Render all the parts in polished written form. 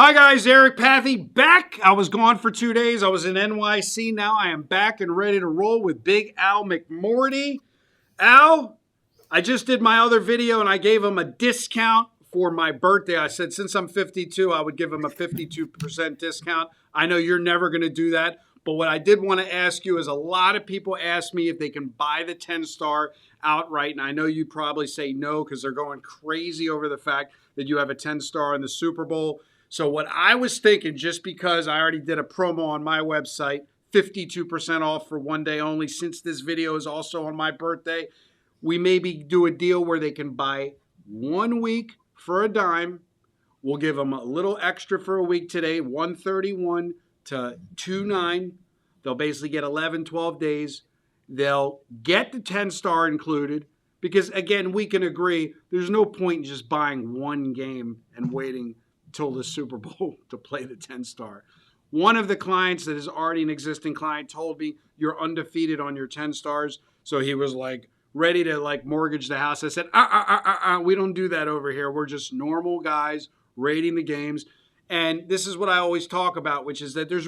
Hi guys, Eric Pathy back. I was gone for 2 days. I was in NYC. Now I am back and ready to roll with Big Al McMordie. Al, I just did my other video and I gave him a discount for my birthday. I said since I'm 52, I would give him a 52% discount. I know you're never going to do that. But what I did want to ask you is a lot of people ask me if they can buy the 10-star outright. And I know you'd probably say no because they're going crazy over the fact that you have a 10-star in the Super Bowl. So what I was thinking, just because I already did a promo on my website, 52% off for one day only, since this video is also on my birthday, we maybe do a deal where they can buy 1 week for a dime. We'll give them a little extra for a week today, 131 to 29. They'll basically get 11, 12 days. They'll get the 10-star included because, again, we can agree there's no point in just buying one game and waiting till the Super Bowl to play the 10-star. One of the clients that is already an existing client told me you're undefeated on your 10 stars. So he was like ready to like mortgage the house. I said, we don't do that over here. We're just normal guys rating the games. And this is what I always talk about, which is that there's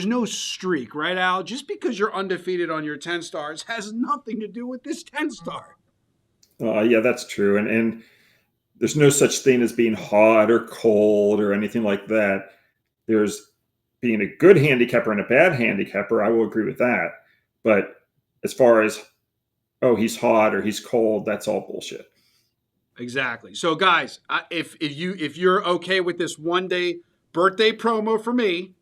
no streak, right, Al? Just because you're undefeated on your 10 stars has nothing to do with this 10-star. Yeah, that's true. And there's no such thing as being hot or cold or anything like that. There's being a good handicapper and a bad handicapper. I will agree with that. But as far as, oh, he's hot or he's cold, that's all bullshit. Exactly. So, guys, if you're okay with this 1 day birthday promo for me,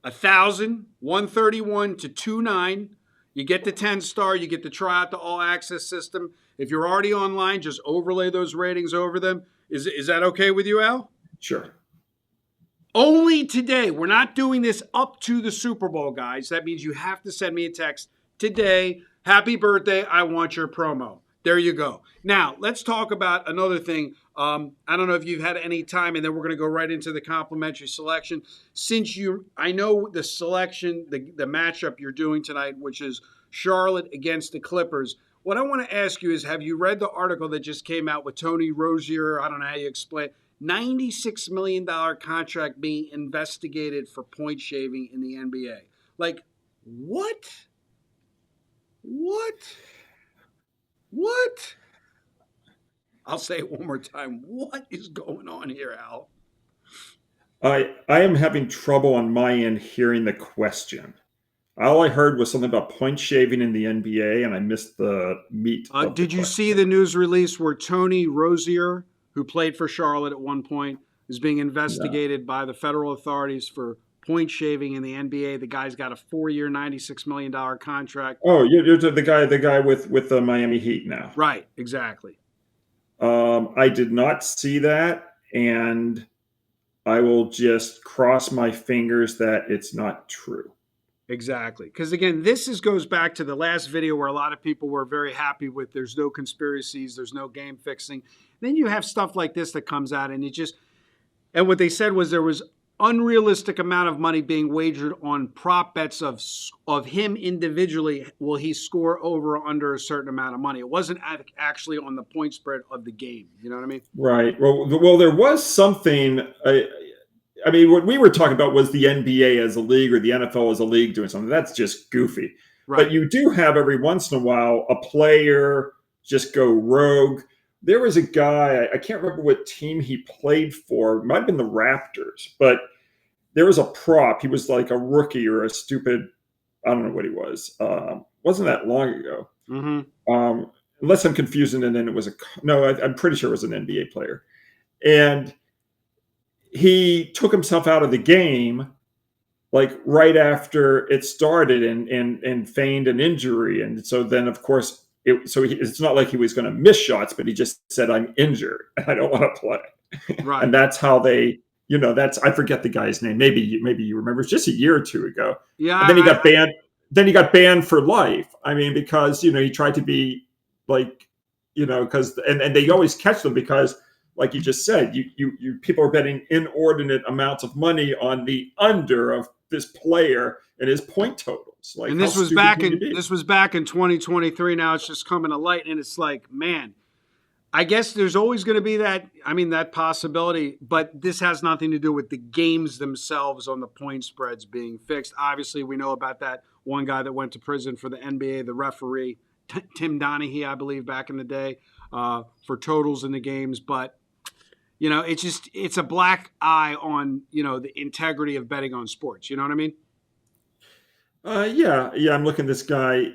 131 to 29, you get the 10-star, you get to try out the all-access system. If you're already online, just overlay those ratings over them. Is that okay with you, Al? Sure. Only today. We're not doing this up to the Super Bowl, guys. That means you have to send me a text today. Happy birthday. I want your promo. There you go. Now, let's talk about another thing. I don't know if you've had any time, and then we're going to go right into the complimentary selection. I know the selection, the matchup you're doing tonight, which is Charlotte against the Clippers. What I want to ask you is, have you read the article that just came out with Tony Rozier? I don't know how you explain it. $96 million contract being investigated for point shaving in the NBA. Like, what? I'll say it one more time. What is going on here, Al? I am having trouble on my end hearing the question. All I heard was something about point shaving in the NBA, and I missed the meat of the Did you question. see the news release where Tony Rozier, who played for Charlotte at one point, is being investigated by the federal authorities for point shaving in the NBA? The guy's got a 4-year, $96 million contract. Oh, you're the guy with the Miami Heat now. Right, exactly. I did not see that, and I will just cross my fingers that it's not true. Exactly. Because, again, this goes back to the last video where a lot of people were very happy with there's no conspiracies, there's no game fixing. Then you have stuff like this that comes out, and and what they said was there was unrealistic amount of money being wagered on prop bets of him individually. Will he score over or under a certain amount of money? It wasn't actually on the point spread of the game. You know what I mean? Right. Well, there was something. I mean, what we were talking about was the NBA as a league or the NFL as a league doing something. That's just goofy. Right. But you do have every once in a while a player just go rogue. There was a guy, I can't remember what team he played for. It might have been the Raptors, but there was a prop. He was like a rookie or a stupid, I don't know what he was. Wasn't that long ago. Mm-hmm. Unless I'm confusing it, and it was I'm pretty sure it was an NBA player. And he took himself out of the game like right after it started and feigned an injury. And so then, of course, it's not like he was going to miss shots, but he just said, I'm injured. I don't want to play. Right. And that's how they, I forget the guy's name. Maybe you remember. It's just a year or two ago. Yeah. And then he got banned. Then he got banned for life. I mean, because, he tried to be like, because, and they always catch them because, like you just said, you people are betting inordinate amounts of money on the under of this player and his point totals. Like, and this was back in 2023. Now it's just coming to light, and it's like, man, I guess there's always going to be that, I mean, that possibility, but this has nothing to do with the games themselves on the point spreads being fixed. Obviously, we know about that one guy that went to prison for the NBA, the referee, Tim Donaghy, I believe, back in the day, for totals in the games. But, it's a black eye on, the integrity of betting on sports. You know what I mean? Yeah. I'm looking at this guy.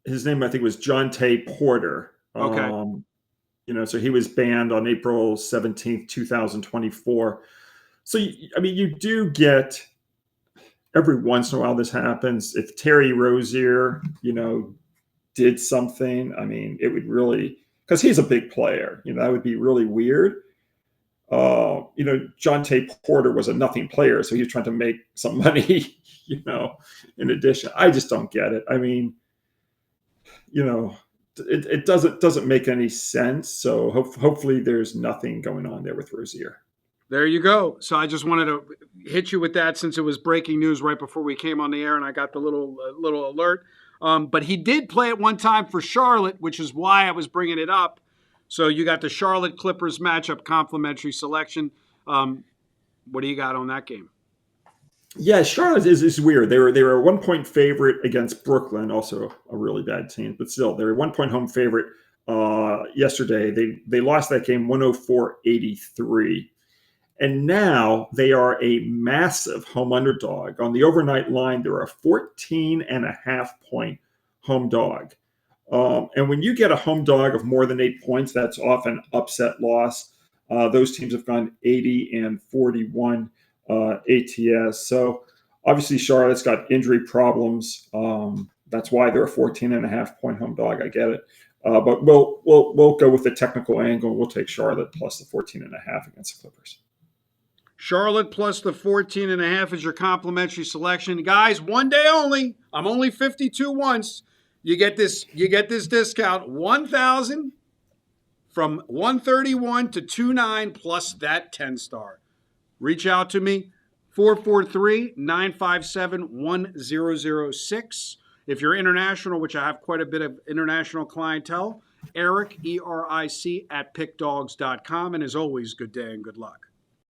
His name, I think, was John Tay Porter. Okay. So he was banned on April 17th, 2024. So, you do get every once in a while this happens. If Terry Rozier, did something, it would really, because he's a big player, that would be really weird. John Tay Porter was a nothing player, so he was trying to make some money, in addition. I just don't get it. It doesn't make any sense. So hopefully there's nothing going on there with Rozier. There you go. So I just wanted to hit you with that since it was breaking news right before we came on the air, and I got the little alert. But he did play at one time for Charlotte, which is why I was bringing it up. So you got the Charlotte Clippers matchup complimentary selection. What do you got on that game? Yeah, Charlotte is weird. They were a 1 point favorite against Brooklyn, also a really bad team, but still they're a 1 point home favorite yesterday. They lost that game 104-83. And now they are a massive home underdog. On the overnight line, they're a 14.5-point home dog. And when you get a home dog of more than 8 points, that's often upset loss. Those teams have gone 80-41 ATS. So obviously Charlotte's got injury problems. That's why they're a 14.5-point home dog. I get it. But we'll go with the technical angle. We'll take Charlotte plus the 14.5 against the Clippers. Charlotte plus the 14.5 is your complimentary selection. Guys, one day only. I'm only 52 once. You get this discount, 1,000 from 131 to 29 plus that 10-star. Reach out to me, 443-957-1006. If you're international, which I have quite a bit of international clientele, Eric, ERIC, at pickdogs.com. And as always, good day and good luck.